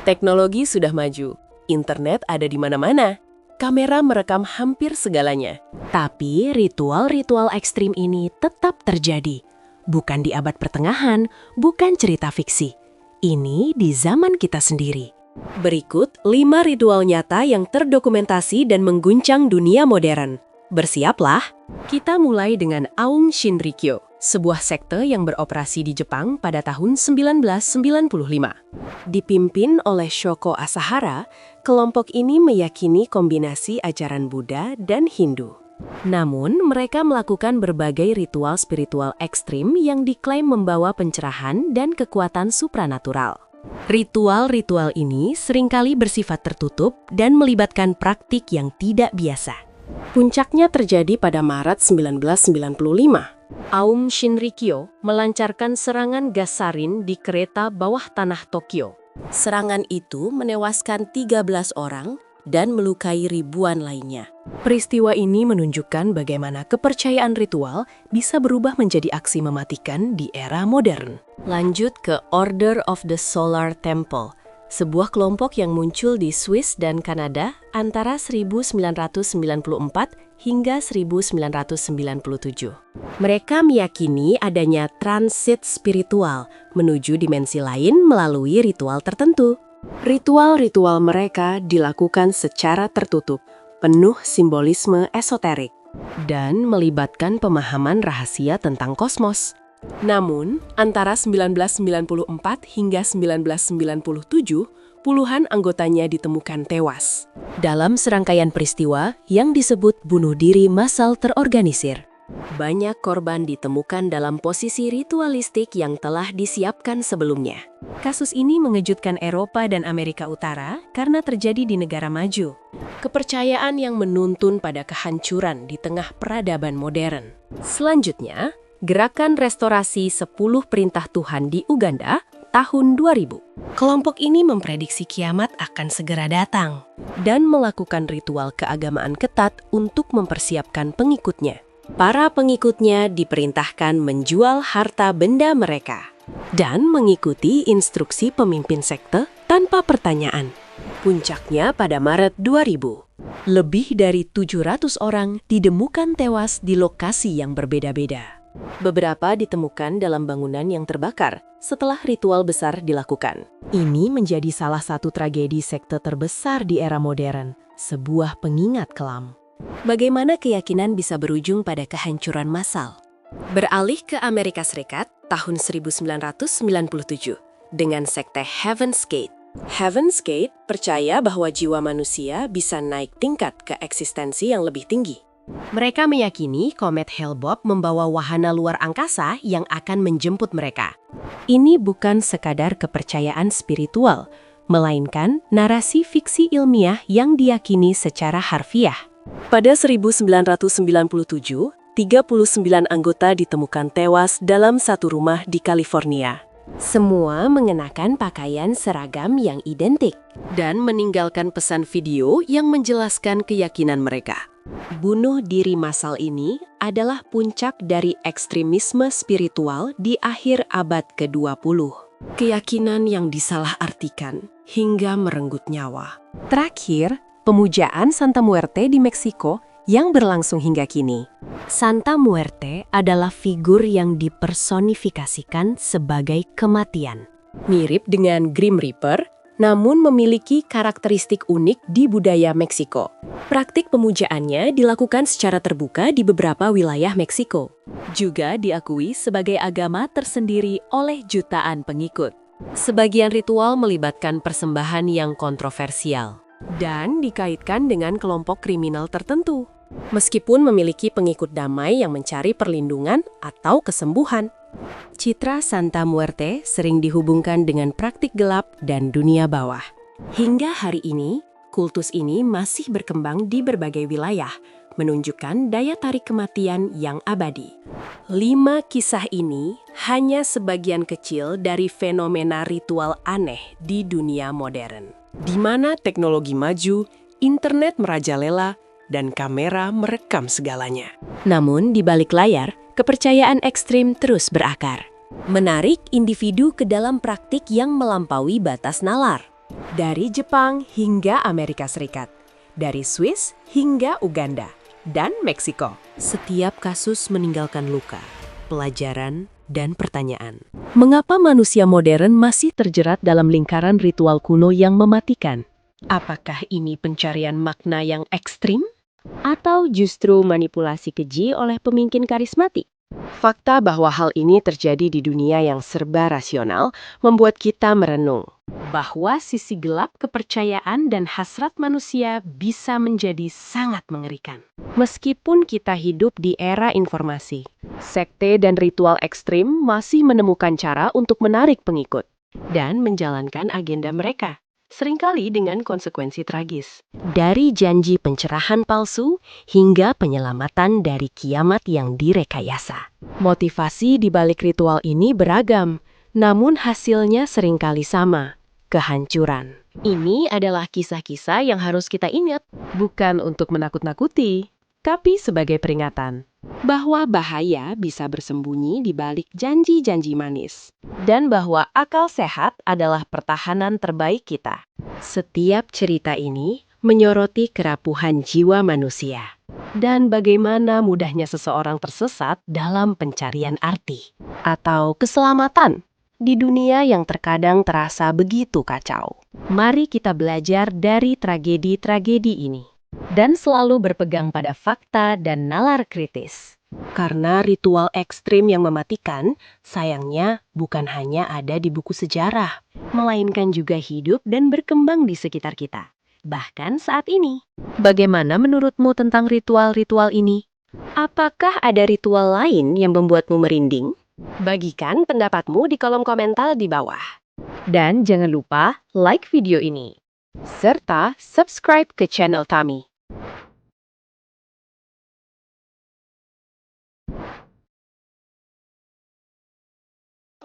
Teknologi sudah maju, internet ada di mana-mana, kamera merekam hampir segalanya. Tapi ritual-ritual ekstrim ini tetap terjadi. Bukan di abad pertengahan, bukan cerita fiksi. Ini di zaman kita sendiri. Berikut 5 ritual nyata yang terdokumentasi dan mengguncang dunia modern. Bersiaplah, kita mulai dengan Aum Shinrikyo, sebuah sekte yang beroperasi di Jepang pada tahun 1995. Dipimpin oleh Shoko Asahara, kelompok ini meyakini kombinasi ajaran Buddha dan Hindu. Namun, mereka melakukan berbagai ritual spiritual ekstrim yang diklaim membawa pencerahan dan kekuatan supranatural. Ritual-ritual ini seringkali bersifat tertutup dan melibatkan praktik yang tidak biasa. Puncaknya terjadi pada Maret 1995. Aum Shinrikyo melancarkan serangan gas sarin di kereta bawah tanah Tokyo. Serangan itu menewaskan 13 orang dan melukai ribuan lainnya. Peristiwa ini menunjukkan bagaimana kepercayaan ritual bisa berubah menjadi aksi mematikan di era modern. Lanjut ke Order of the Solar Temple, sebuah kelompok yang muncul di Swiss dan Kanada antara 1994 hingga 1997. Mereka meyakini adanya transit spiritual menuju dimensi lain melalui ritual tertentu. Ritual-ritual mereka dilakukan secara tertutup, penuh simbolisme esoterik, dan melibatkan pemahaman rahasia tentang kosmos. Namun, antara 1994 hingga 1997, puluhan anggotanya ditemukan tewas dalam serangkaian peristiwa yang disebut bunuh diri massal terorganisir. Banyak korban ditemukan dalam posisi ritualistik yang telah disiapkan sebelumnya. Kasus ini mengejutkan Eropa dan Amerika Utara karena terjadi di negara maju. Kepercayaan yang menuntun pada kehancuran di tengah peradaban modern. Selanjutnya, Gerakan Restorasi 10 Perintah Tuhan di Uganda tahun 2000. Kelompok ini memprediksi kiamat akan segera datang dan melakukan ritual keagamaan ketat untuk mempersiapkan pengikutnya. Para pengikutnya diperintahkan menjual harta benda mereka dan mengikuti instruksi pemimpin sekte tanpa pertanyaan. Puncaknya pada Maret 2000. Lebih dari 700 orang ditemukan tewas di lokasi yang berbeda-beda. Beberapa ditemukan dalam bangunan yang terbakar setelah ritual besar dilakukan. Ini menjadi salah satu tragedi sekte terbesar di era modern, sebuah pengingat kelam. Bagaimana keyakinan bisa berujung pada kehancuran massal? Beralih ke Amerika Serikat tahun 1997 dengan sekte Heaven's Gate. Heaven's Gate percaya bahwa jiwa manusia bisa naik tingkat ke eksistensi yang lebih tinggi. Mereka meyakini komet Hale-Bopp membawa wahana luar angkasa yang akan menjemput mereka. Ini bukan sekadar kepercayaan spiritual, melainkan narasi fiksi ilmiah yang diyakini secara harfiah. Pada 1997, 39 anggota ditemukan tewas dalam satu rumah di California. Semua mengenakan pakaian seragam yang identik dan meninggalkan pesan video yang menjelaskan keyakinan mereka. Bunuh diri massal ini adalah puncak dari ekstremisme spiritual di akhir abad ke-20. Keyakinan yang disalahartikan hingga merenggut nyawa. Terakhir, pemujaan Santa Muerte di Meksiko yang berlangsung hingga kini. Santa Muerte adalah figur yang dipersonifikasikan sebagai kematian. Mirip dengan Grim Reaper, namun memiliki karakteristik unik di budaya Meksiko. Praktik pemujaannya dilakukan secara terbuka di beberapa wilayah Meksiko. Juga diakui sebagai agama tersendiri oleh jutaan pengikut. Sebagian ritual melibatkan persembahan yang kontroversial dan dikaitkan dengan kelompok kriminal tertentu. Meskipun memiliki pengikut damai yang mencari perlindungan atau kesembuhan. Citra Santa Muerte sering dihubungkan dengan praktik gelap dan dunia bawah. Hingga hari ini, kultus ini masih berkembang di berbagai wilayah, menunjukkan daya tarik kematian yang abadi. 5 kisah ini hanya sebagian kecil dari fenomena ritual aneh di dunia modern, di mana teknologi maju, internet merajalela, dan kamera merekam segalanya. Namun, di balik layar, kepercayaan ekstrim terus berakar. Menarik individu ke dalam praktik yang melampaui batas nalar. Dari Jepang hingga Amerika Serikat, dari Swiss hingga Uganda, dan Meksiko. Setiap kasus meninggalkan luka, pelajaran, dan pertanyaan. Mengapa manusia modern masih terjerat dalam lingkaran ritual kuno yang mematikan? Apakah ini pencarian makna yang ekstrim? Atau justru manipulasi keji oleh pemimpin karismatik? Fakta bahwa hal ini terjadi di dunia yang serba rasional membuat kita merenung bahwa sisi gelap kepercayaan dan hasrat manusia bisa menjadi sangat mengerikan. Meskipun kita hidup di era informasi, sekte dan ritual ekstrim masih menemukan cara untuk menarik pengikut dan menjalankan agenda mereka, seringkali dengan konsekuensi tragis. Dari janji pencerahan palsu hingga penyelamatan dari kiamat yang direkayasa. Motivasi di balik ritual ini beragam, namun hasilnya seringkali sama, kehancuran. Ini adalah kisah-kisah yang harus kita ingat, bukan untuk menakut-nakuti, tapi sebagai peringatan bahwa bahaya bisa bersembunyi di balik janji-janji manis, dan bahwa akal sehat adalah pertahanan terbaik kita. Setiap cerita ini menyoroti kerapuhan jiwa manusia, dan bagaimana mudahnya seseorang tersesat dalam pencarian arti atau keselamatan di dunia yang terkadang terasa begitu kacau. Mari kita belajar dari tragedi-tragedi ini dan selalu berpegang pada fakta dan nalar kritis. Karena ritual ekstrim yang mematikan, sayangnya bukan hanya ada di buku sejarah, melainkan juga hidup dan berkembang di sekitar kita. Bahkan saat ini. Bagaimana menurutmu tentang ritual-ritual ini? Apakah ada ritual lain yang membuatmu merinding? Bagikan pendapatmu di kolom komentar di bawah. Dan jangan lupa like video ini, serta subscribe ke channel kami.